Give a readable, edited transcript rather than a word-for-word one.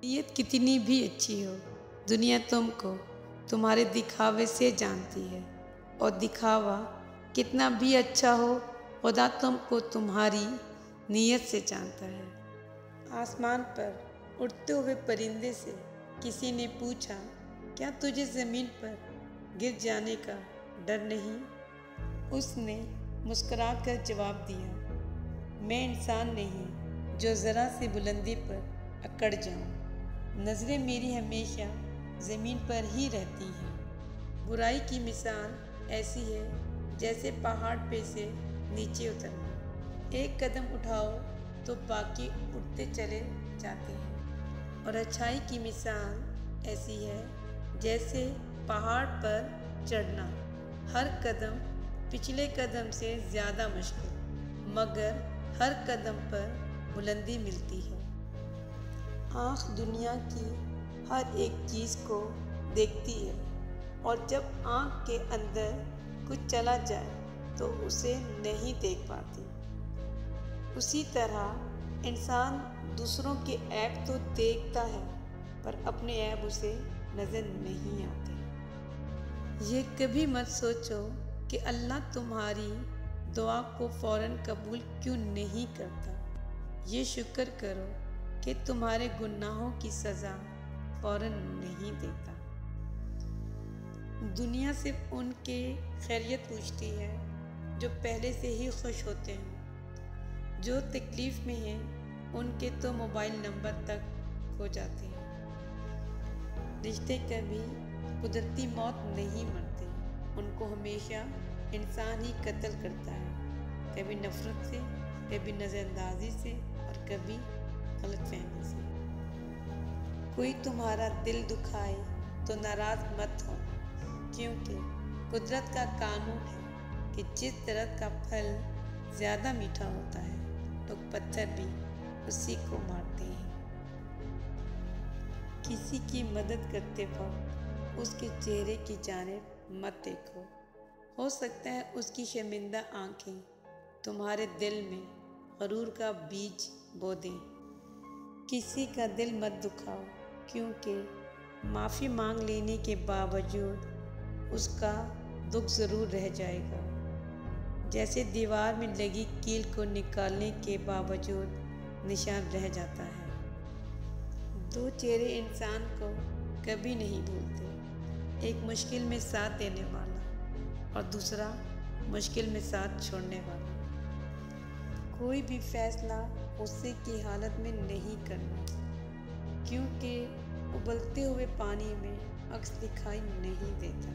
नीयत कितनी भी अच्छी हो, दुनिया तुमको तुम्हारे दिखावे से जानती है। और दिखावा कितना भी अच्छा हो, खुदा तुमको तुम्हारी नीयत से जानता है। आसमान पर उड़ते हुए परिंदे से किसी ने पूछा, क्या तुझे ज़मीन पर गिर जाने का डर नहीं? उसने मुस्कुराकर जवाब दिया, मैं इंसान नहीं जो ज़रा सी बुलंदी पर अकड़ जाऊं। नज़रें मेरी हमेशा ज़मीन पर ही रहती हैं। बुराई की मिसाल ऐसी है जैसे पहाड़ पे से नीचे उतरना। एक कदम उठाओ तो बाकी उठते चले जाते हैं। और अच्छाई की मिसाल ऐसी है जैसे पहाड़ पर चढ़ना। हर कदम पिछले कदम से ज़्यादा मुश्किल, मगर हर कदम पर बुलंदी मिलती है। आँख दुनिया की हर एक चीज़ को देखती है, और जब आँख के अंदर कुछ चला जाए तो उसे नहीं देख पाती। उसी तरह इंसान दूसरों के ऐब तो देखता है, पर अपने ऐब उसे नज़र नहीं आते। ये कभी मत सोचो कि अल्लाह तुम्हारी दुआ को फ़ौरन कबूल क्यों नहीं करता। ये शुक्र करो कि तुम्हारे गुनाहों की सज़ा फ़ौरन नहीं देता। दुनिया सिर्फ उनके खैरियत पूछती है जो पहले से ही खुश होते हैं। जो तकलीफ़ में हैं उनके तो मोबाइल नंबर तक खो जाते हैं। रिश्ते कभी कुदरती मौत नहीं मरते, उनको हमेशा इंसान ही कत्ल करता है, कभी नफ़रत से, कभी नज़रअंदाजी से और कभी गलतफहमी से। कोई तुम्हारा दिल दुखाए तो नाराज़ मत हो, क्योंकि कुदरत का कानून है कि जिस दर्द का फल ज़्यादा मीठा होता है, तो पत्थर भी उसी को मारते हैं। किसी की मदद करते वक्त उसके चेहरे की जानिब मत देखो। हो सकता है उसकी शर्मिंदा आंखें तुम्हारे दिल में गरूर का बीज बो दें। किसी का दिल मत दुखाओ, क्योंकि माफ़ी मांग लेने के बावजूद उसका दुख ज़रूर रह जाएगा। जैसे दीवार में लगी कील को निकालने के बावजूद निशान रह जाता है। दो चेहरे इंसान को कभी नहीं भूलते, एक मुश्किल में साथ देने वाला और दूसरा मुश्किल में साथ छोड़ने वाला। कोई भी फैसला गुस्से की हालत में नहीं करना, क्योंकि उबलते हुए पानी में अक्स दिखाई नहीं देता।